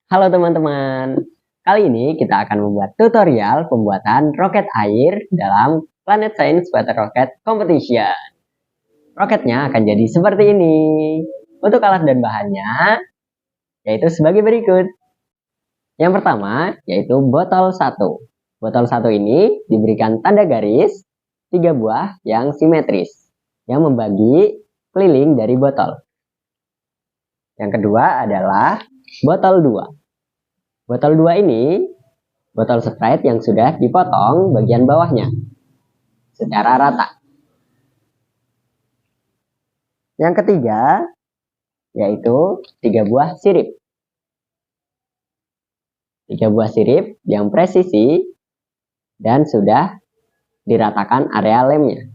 Halo teman-teman, kali ini kita akan membuat tutorial pembuatan roket air dalam Planet Science Water Rocket Competition. Roketnya akan jadi seperti ini. Untuk alat dan bahannya, yaitu sebagai berikut. Yang pertama, yaitu botol 1. Botol 1 ini diberikan tanda garis 3 buah yang simetris, yang membagi keliling dari botol. Yang kedua adalah botol 2. Botol 2 ini botol Sprite yang sudah dipotong bagian bawahnya secara rata. Yang ketiga yaitu 3 buah sirip. 3 buah sirip yang presisi dan sudah diratakan area lemnya.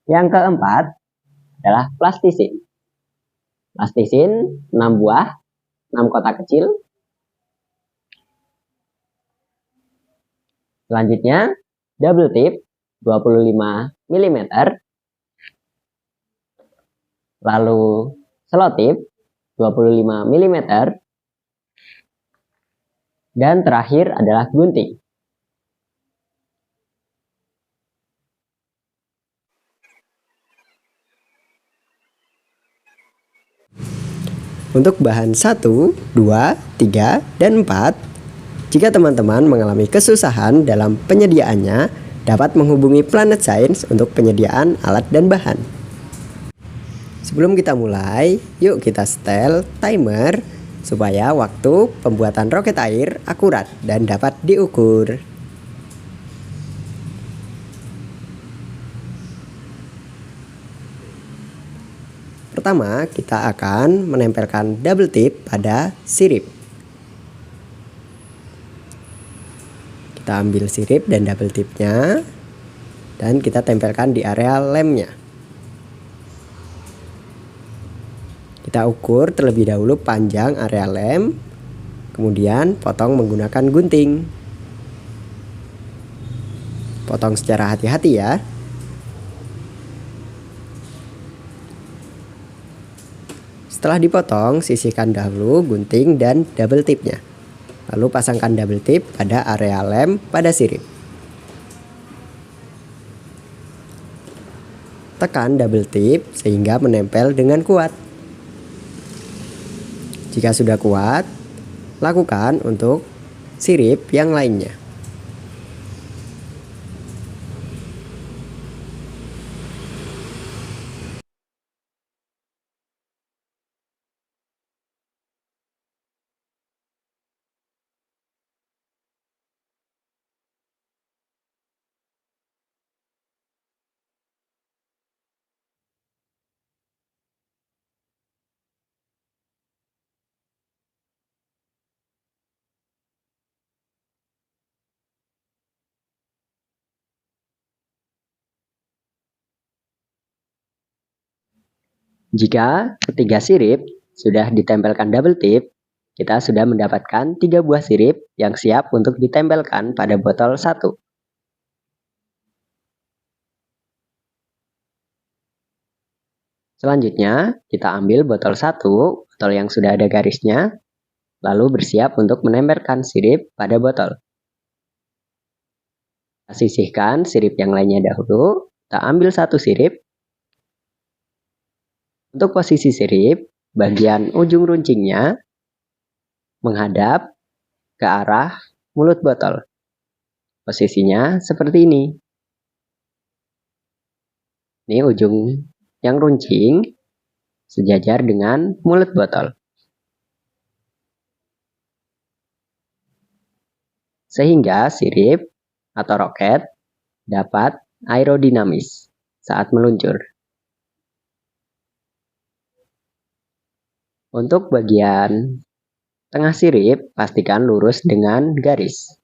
Yang keempat adalah plastisin. Plastisin 6 buah, 6 kotak kecil. Selanjutnya double tip 25 mm. Lalu selotip 25 mm. Dan terakhir adalah gunting. Untuk bahan 1, 2, 3, dan 4, jika teman-teman mengalami kesusahan dalam penyediaannya, dapat menghubungi Planet Science untuk penyediaan alat dan bahan. Sebelum kita mulai, yuk kita setel timer supaya waktu pembuatan roket air akurat dan dapat diukur. Pertama, kita akan menempelkan double tip pada sirip. Kita ambil sirip dan double tipnya, dan kita tempelkan di area lemnya. Kita ukur terlebih dahulu panjang area lem, kemudian potong menggunakan gunting. Potong secara hati-hati ya. Setelah dipotong, sisihkan dahulu gunting dan double tipnya. Lalu pasangkan double tip pada area lem pada sirip. Tekan double tip sehingga menempel dengan kuat. Jika sudah kuat, lakukan untuk sirip yang lainnya. Jika ketiga sirip sudah ditempelkan double tip, kita sudah mendapatkan 3 buah sirip yang siap untuk ditempelkan pada botol 1. Selanjutnya, kita ambil botol 1, botol yang sudah ada garisnya, lalu bersiap untuk menempelkan sirip pada botol. Kita sisihkan sirip yang lainnya dahulu, kita ambil 1 sirip. Untuk posisi sirip, bagian ujung runcingnya menghadap ke arah mulut botol. Posisinya seperti ini. Ini ujung yang runcing sejajar dengan mulut botol. Sehingga sirip atau roket dapat aerodinamis saat meluncur. Untuk bagian tengah sirip, pastikan lurus dengan garis.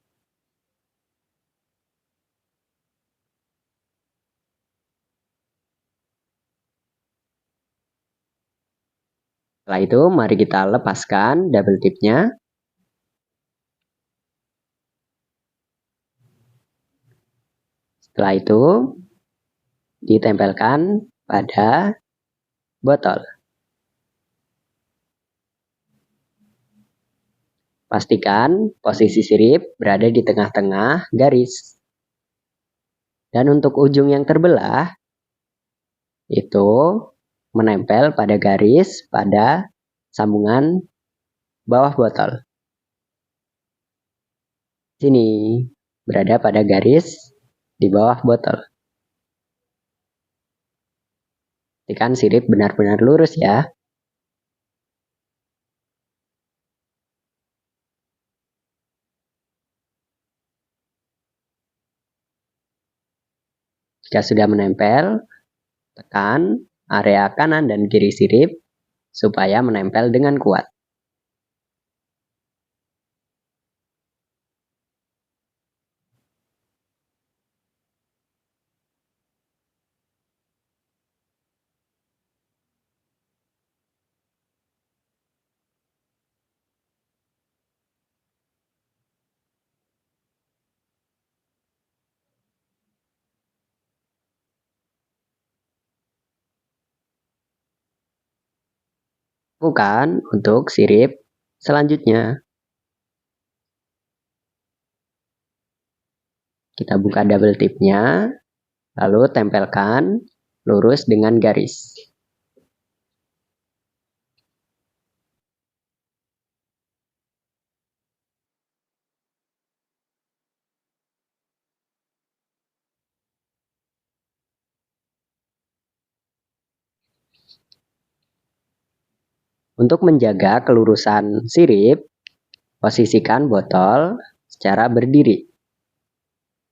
Setelah itu, mari kita lepaskan double tipnya. Setelah itu, ditempelkan pada botol. Pastikan posisi sirip berada di tengah-tengah garis. Dan untuk ujung yang terbelah, itu menempel pada garis pada sambungan bawah botol. Sini, berada pada garis di bawah botol. Pastikan sirip benar-benar lurus ya. Jika sudah menempel, tekan area kanan dan kiri sirip supaya menempel dengan kuat. Lakukan untuk sirip selanjutnya. Kita buka double tipnya, lalu tempelkan lurus dengan garis. Untuk menjaga kelurusan sirip, posisikan botol secara berdiri,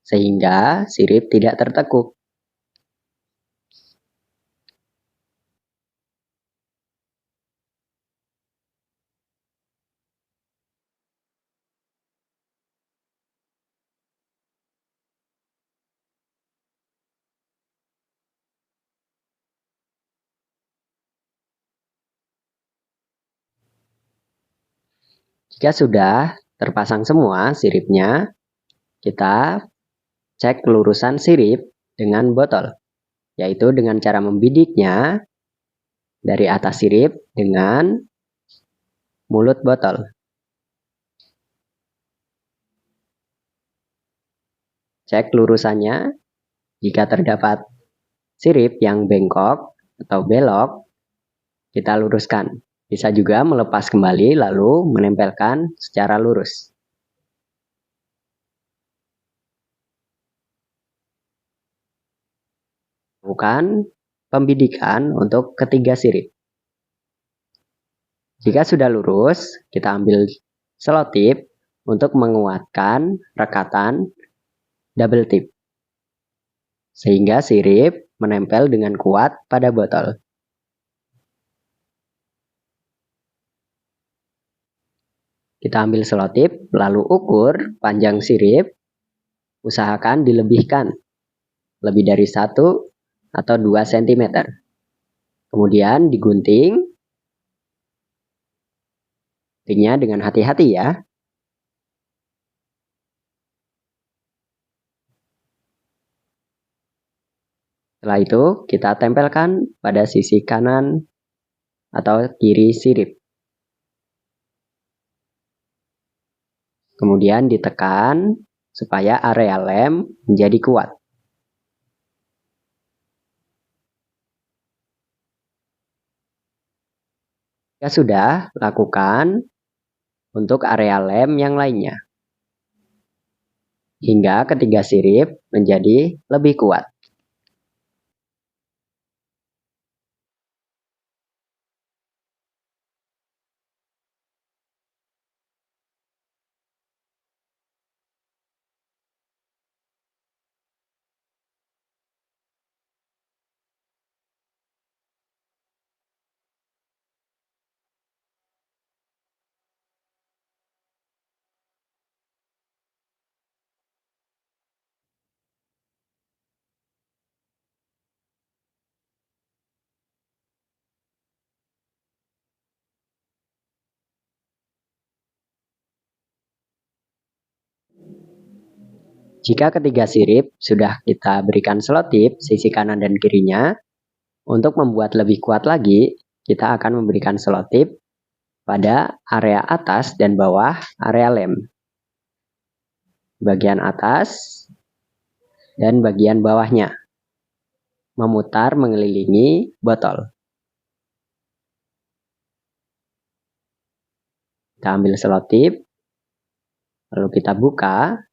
sehingga sirip tidak tertekuk. Jika sudah terpasang semua siripnya, kita cek kelurusan sirip dengan botol, yaitu dengan cara membidiknya dari atas sirip dengan mulut botol. Cek lurusannya. Jika terdapat sirip yang bengkok atau belok, kita luruskan. Bisa juga melepas kembali lalu menempelkan secara lurus. Lakukan pembidikan untuk ketiga sirip. Jika sudah lurus, kita ambil selotip untuk menguatkan rekatan double tip, sehingga sirip menempel dengan kuat pada botol. Kita ambil selotip, lalu ukur panjang sirip, usahakan dilebihkan lebih dari 1 atau 2 cm. Kemudian digunting, guntingnya dengan hati-hati ya. Setelah itu, kita tempelkan pada sisi kanan atau kiri sirip. Kemudian ditekan supaya area lem menjadi kuat. Jika sudah, lakukan untuk area lem yang lainnya, hingga ketiga sirip menjadi lebih kuat. Jika ketiga sirip sudah kita berikan selotip sisi kanan dan kirinya, untuk membuat lebih kuat lagi, kita akan memberikan selotip pada area atas dan bawah area lem. Bagian atas dan bagian bawahnya. Memutar mengelilingi botol. Kita ambil selotip, lalu kita buka,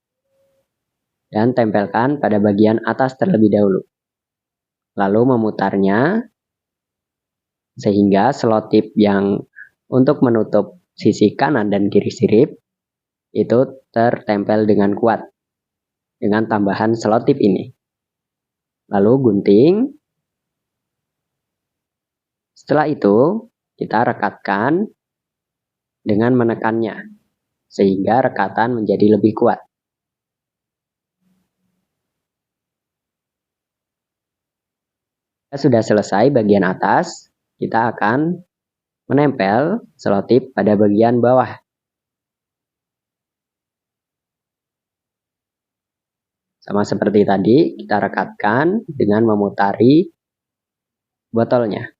dan tempelkan pada bagian atas terlebih dahulu. Lalu memutarnya, sehingga selotip yang untuk menutup sisi kanan dan kiri sirip, itu tertempel dengan kuat, dengan tambahan selotip ini. Lalu gunting. Setelah itu, kita rekatkan dengan menekannya, sehingga rekatan menjadi lebih kuat. Sudah selesai bagian atas, kita akan menempel selotip pada bagian bawah. Sama seperti tadi, kita rekatkan dengan memutari botolnya.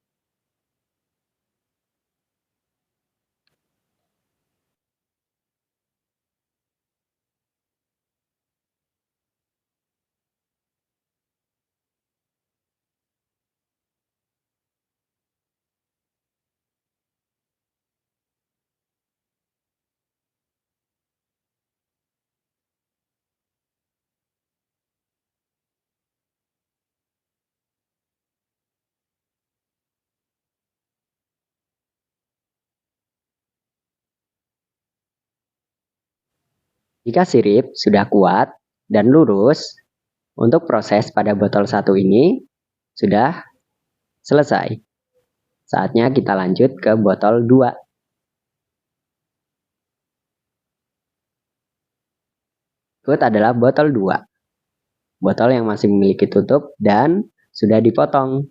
Jika sirip sudah kuat dan lurus, untuk proses pada botol 1 ini sudah selesai. Saatnya kita lanjut ke botol 2. Berikut adalah botol 2. Botol yang masih memiliki tutup dan sudah dipotong.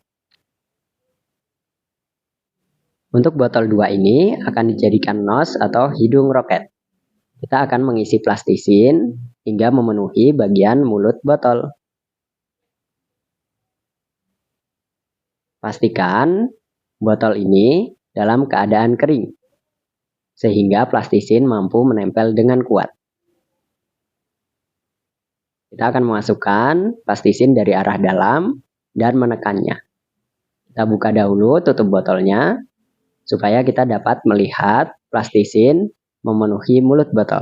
Untuk botol 2 ini akan dijadikan nose atau hidung roket. Kita akan mengisi plastisin hingga memenuhi bagian mulut botol. Pastikan botol ini dalam keadaan kering, sehingga plastisin mampu menempel dengan kuat. Kita akan memasukkan plastisin dari arah dalam dan menekannya. Kita buka dahulu tutup botolnya, supaya kita dapat melihat plastisin memenuhi mulut botol.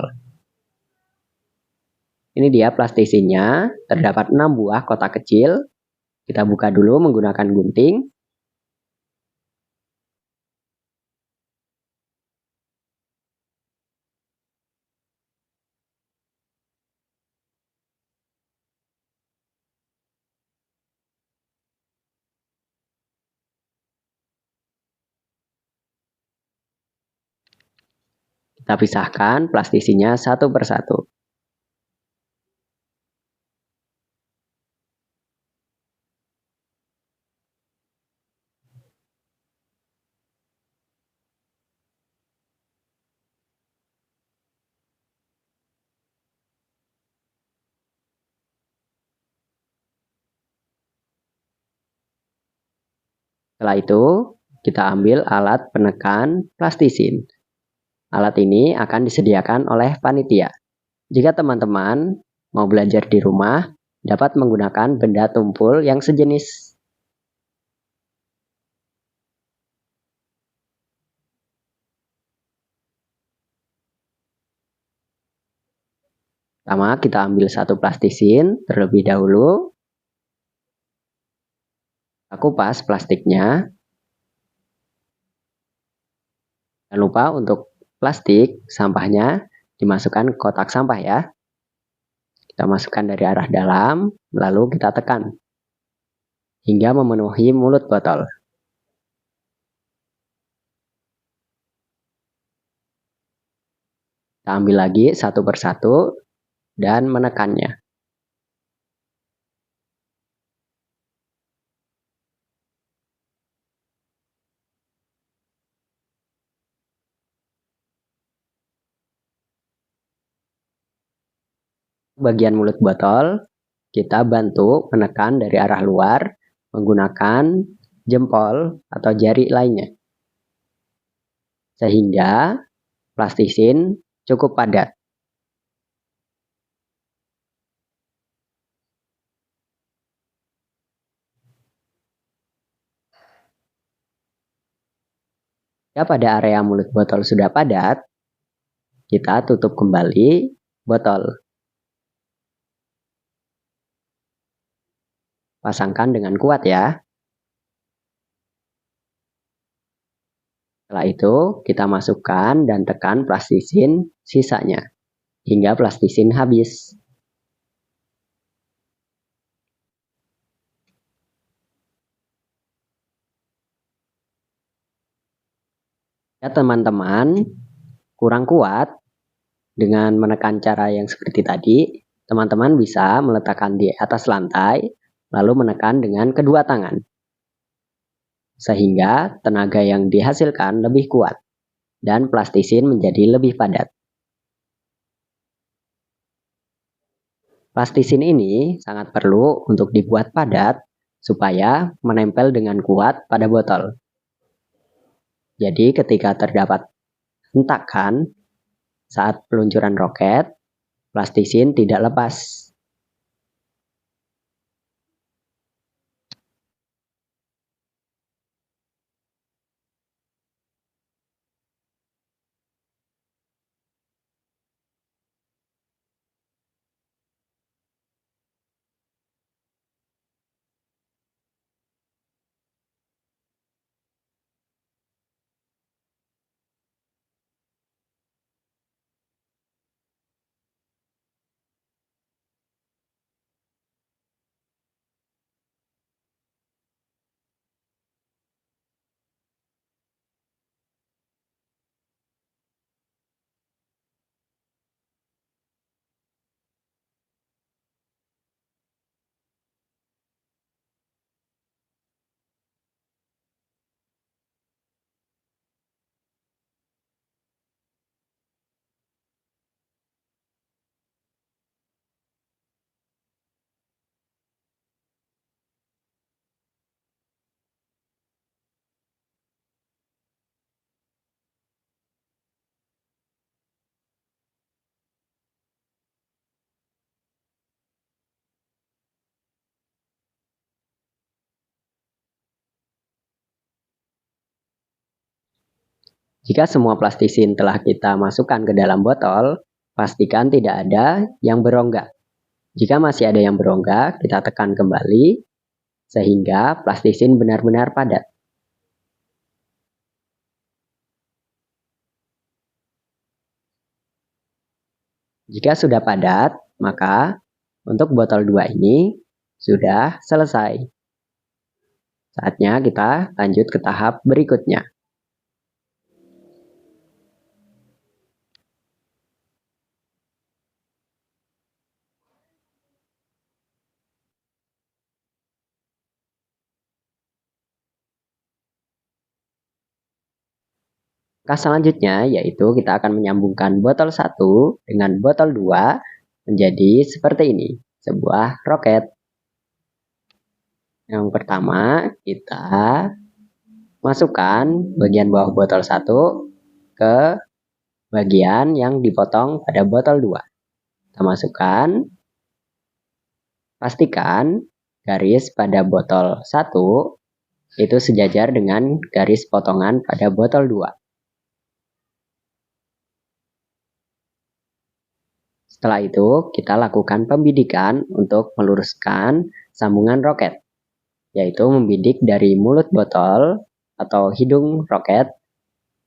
Ini dia plastisinnya, terdapat 6 buah kotak kecil. Kita buka dulu menggunakan gunting. Kita pisahkan plastisinya satu persatu. Setelah itu, kita ambil alat penekan plastisin. Alat ini akan disediakan oleh panitia. Jika teman-teman mau belajar di rumah, dapat menggunakan benda tumpul yang sejenis. Pertama, kita ambil satu plastisin terlebih dahulu. Kita kupas plastiknya. Jangan lupa untuk plastik, sampahnya dimasukkan ke kotak sampah ya. Kita masukkan dari arah dalam, lalu kita tekan hingga memenuhi mulut botol. Kita ambil lagi satu persatu dan menekannya. Bagian mulut botol, kita bantu menekan dari arah luar menggunakan jempol atau jari lainnya. sehingga plastisin cukup padat. Jika pada area mulut botol sudah padat, kita tutup kembali botol. Pasangkan dengan kuat ya. Setelah itu, kita masukkan dan tekan plastisin sisanya, hingga plastisin habis. Ya teman-teman, kurang kuat dengan menekan cara yang seperti tadi, teman-teman bisa meletakkan di atas lantai, lalu menekan dengan kedua tangan. Sehingga tenaga yang dihasilkan lebih kuat dan plastisin menjadi lebih padat. Plastisin ini sangat perlu untuk dibuat padat supaya menempel dengan kuat pada botol. Jadi ketika terdapat hentakan saat peluncuran roket, plastisin tidak lepas. Jika semua plastisin telah kita masukkan ke dalam botol, pastikan tidak ada yang berongga. Jika masih ada yang berongga, kita tekan kembali sehingga plastisin benar-benar padat. Jika sudah padat, maka untuk botol 2 ini sudah selesai. Saatnya kita lanjut ke tahap berikutnya. Langkah selanjutnya yaitu kita akan menyambungkan botol 1 dengan botol 2 menjadi seperti ini, sebuah roket. Yang pertama, kita masukkan bagian bawah botol 1 ke bagian yang dipotong pada botol 2. Kita masukkan, pastikan garis pada botol 1 itu sejajar dengan garis potongan pada botol 2. Setelah itu, kita lakukan pembidikan untuk meluruskan sambungan roket, yaitu membidik dari mulut botol atau hidung roket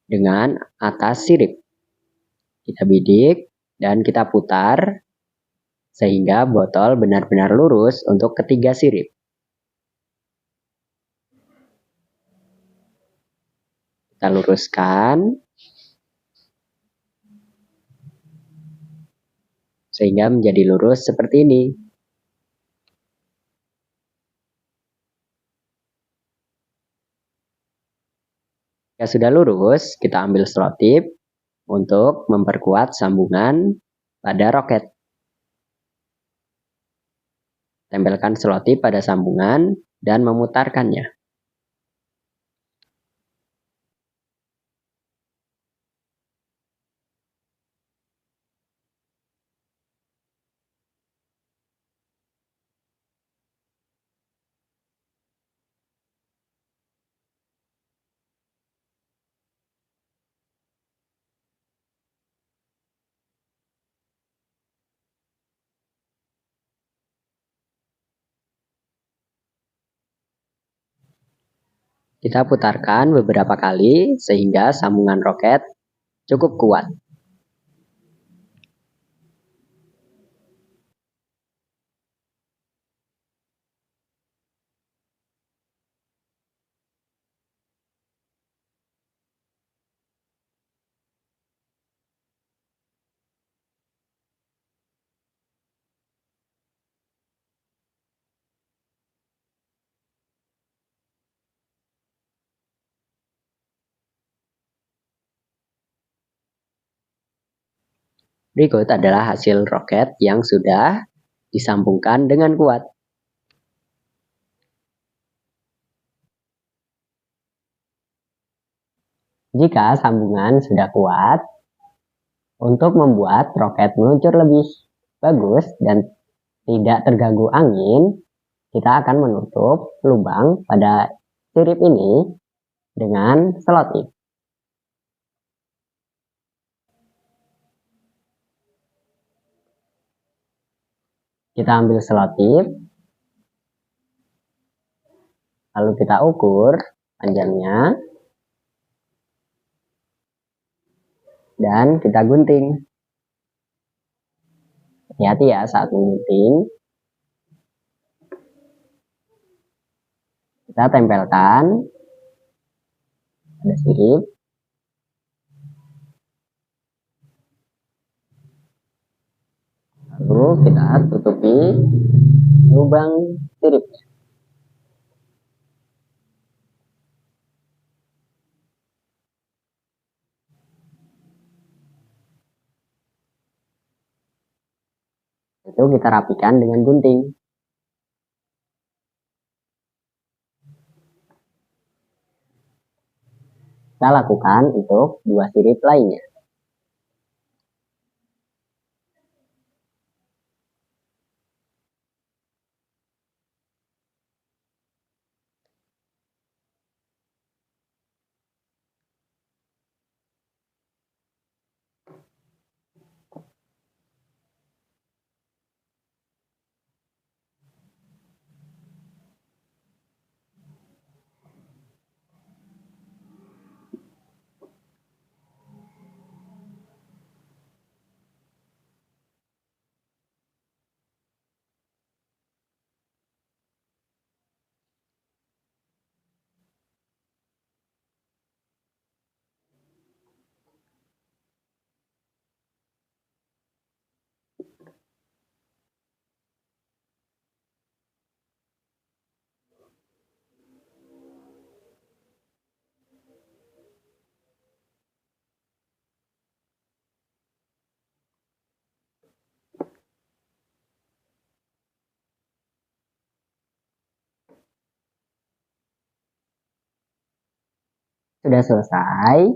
dengan atas sirip. Kita bidik dan kita putar sehingga botol benar-benar lurus untuk ketiga sirip. Kita luruskan sehingga menjadi lurus seperti ini. Jika sudah lurus, kita ambil selotip untuk memperkuat sambungan pada roket. Tempelkan selotip pada sambungan dan memutarkannya. Kita putarkan beberapa kali sehingga sambungan roket cukup kuat. Berikut adalah hasil roket yang sudah disambungkan dengan kuat. Jika sambungan sudah kuat, untuk membuat roket meluncur lebih bagus dan tidak terganggu angin, kita akan menutup lubang pada sirip ini dengan selotip. Kita ambil selotip, lalu kita ukur panjangnya, dan kita gunting. Hati-hati ya saat menggunting. Kita tempelkan pada sirip. Lalu kita tutupi lubang siripnya. Itu kita rapikan dengan gunting. Kita lakukan untuk dua sirip lainnya. Sudah selesai,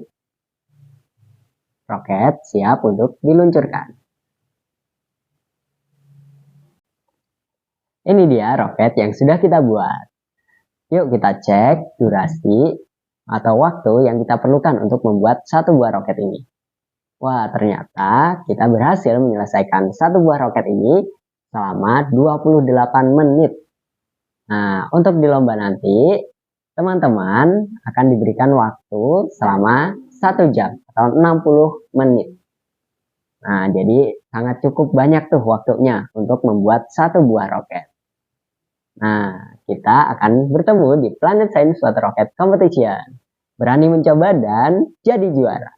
roket siap untuk diluncurkan. Ini dia roket yang sudah kita buat. Yuk kita cek durasi atau waktu yang kita perlukan untuk membuat satu buah roket ini. Wah, ternyata kita berhasil menyelesaikan satu buah roket ini selama 28 menit. Nah, untuk di lomba nanti, teman-teman akan diberikan waktu selama 1 jam atau 60 menit. Nah, jadi sangat cukup banyak tuh waktunya untuk membuat satu buah roket. Nah, kita akan bertemu di Planet Science Water Rocket Competition. Berani mencoba dan jadi juara.